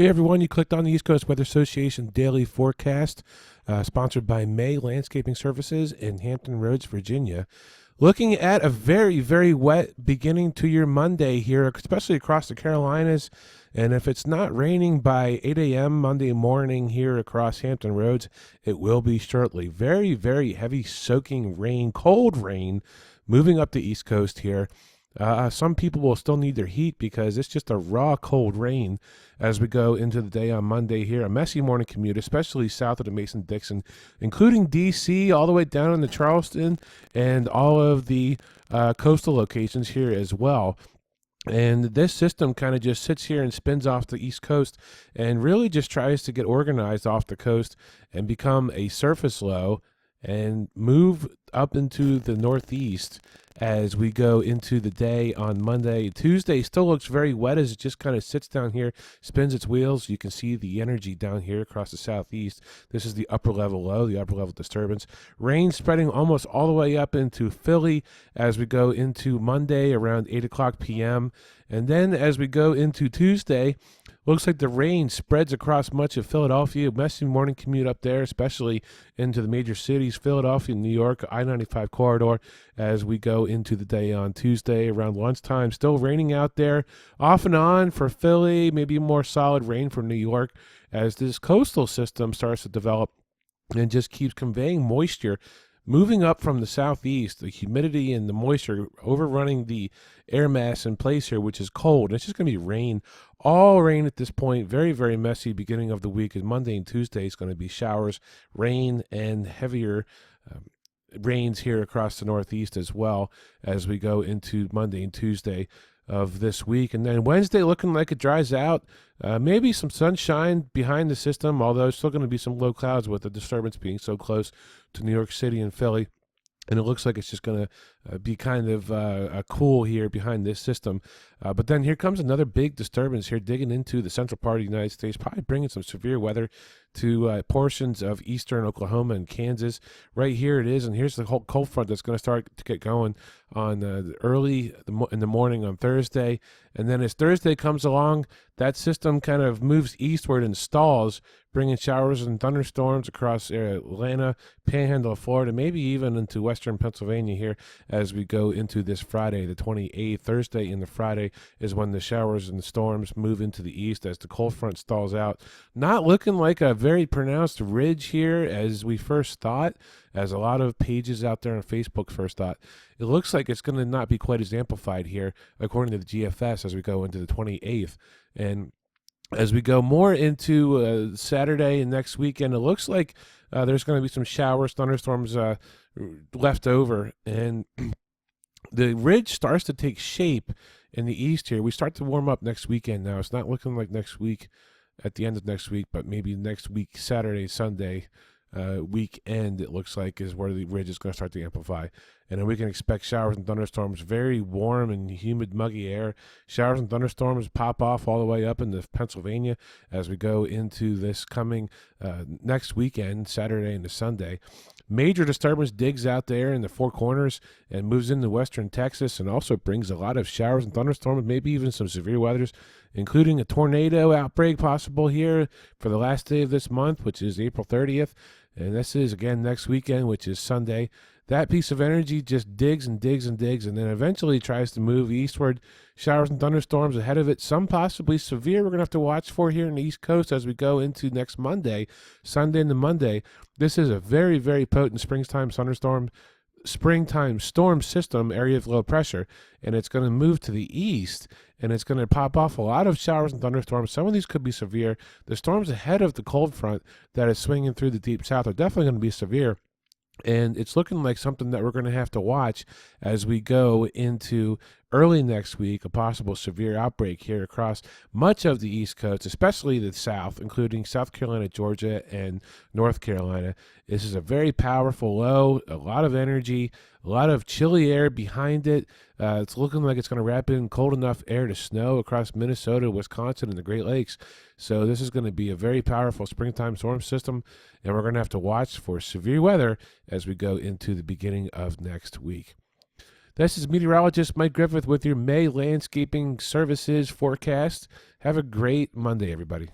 Hey everyone, you clicked on the East Coast Weather Association Daily Forecast, sponsored by May Landscaping Services in Hampton Roads, Virginia. Looking at a very, very wet beginning to your Monday here, especially across the Carolinas. And if it's not raining by 8 a.m. Monday morning here across Hampton Roads, it will be shortly. Very, very heavy soaking rain, cold rain, moving up the East Coast here. Some people will still need their heat because it's just a raw cold rain as we go into the day on Monday here. A messy morning commute, especially south of the Mason-Dixon, including D.C. all the way down into Charleston and all of the coastal locations here as well. And this system kind of just sits here and spins off the East Coast and really just tries to get organized off the coast and become a surface low and move up into the northeast as we go into the day on Monday. Tuesday still looks very wet as it just kind of sits down here, spins its wheels. You can see the energy down here across the southeast. This is the upper level low, the upper level disturbance. Rain spreading almost all the way up into Philly as we go into Monday around 8 o'clock p.m. And then as we go into Tuesday, looks like the rain spreads across much of Philadelphia. Messy morning commute up there, especially into the major cities, Philadelphia, New York, I-95 corridor, as we go into the day on Tuesday around lunchtime. Still raining out there off and on for Philly, maybe more solid rain for New York as this coastal system starts to develop and just keeps conveying moisture moving up from the southeast, the humidity and the moisture overrunning the air mass in place here, which is cold. It's just going to be rain, all rain at this point. Very, very messy beginning of the week. And Monday and Tuesday is going to be showers, rain, and heavier rains here across the northeast as well as we go into Monday and Tuesday of this week. And then Wednesday looking like it dries out. Maybe some sunshine behind the system, although it's still going to be some low clouds with the disturbance being so close to New York City and Philly. And it looks like it's just going to be kind of cool here behind this system. But then here comes another big disturbance here digging into the central part of the United States, probably bringing some severe weather to portions of eastern Oklahoma and Kansas. Right here it is, and here's the whole cold front that's going to start to get going on early in the morning on Thursday. And then as Thursday comes along, that system kind of moves eastward and stalls, bringing showers and thunderstorms across Atlanta, Panhandle of Florida, maybe even into western Pennsylvania here as we go into this Friday, the 28th. Thursday and the Friday is when the showers and the storms move into the east as the cold front stalls out. Not looking like a very pronounced ridge here as we first thought, as a lot of pages out there on Facebook first thought. It looks like it's going to not be quite as amplified here, according to the GFS, as we go into the 28th. And as we go more into Saturday and next weekend, it looks like there's going to be some showers, thunderstorms left over. And the ridge starts to take shape in the east here. We start to warm up next weekend now. It's not looking like next week at the end of next week, but maybe next week, Saturday, Sunday, weekend, it looks like, is where the ridge is going to start to amplify. And then we can expect showers and thunderstorms, very warm and humid, muggy air. Showers and thunderstorms pop off all the way up into Pennsylvania as we go into this coming next weekend, Saturday into Sunday. Major disturbance digs out there in the Four Corners and moves into western Texas and also brings a lot of showers and thunderstorms, maybe even some severe weathers, including a tornado outbreak possible here for the last day of this month, which is April 30th. And this is, again, next weekend, which is Sunday. That piece of energy just digs and digs and digs and then eventually tries to move eastward. Showers and thunderstorms ahead of it, some possibly severe we're going to have to watch for here in the East Coast as we go into next Monday, Sunday into Monday. This is a very, very potent springtime storm system, area of low pressure, and it's going to move to the east, and it's going to pop off a lot of showers and thunderstorms. Some of these could be severe. The storms ahead of the cold front that is swinging through the deep south are definitely going to be severe. And it's looking like something that we're going to have to watch as we go into early next week, a possible severe outbreak here across much of the East Coast, especially the South, including South Carolina, Georgia, and North Carolina. This is a very powerful low, a lot of energy, a lot of chilly air behind it. It's looking like it's going to wrap in cold enough air to snow across Minnesota, Wisconsin, and the Great Lakes. So this is going to be a very powerful springtime storm system, and we're going to have to watch for severe weather as we go into the beginning of next week. This is meteorologist Mike Griffith with your May Landscaping Services forecast. Have a great Monday, everybody.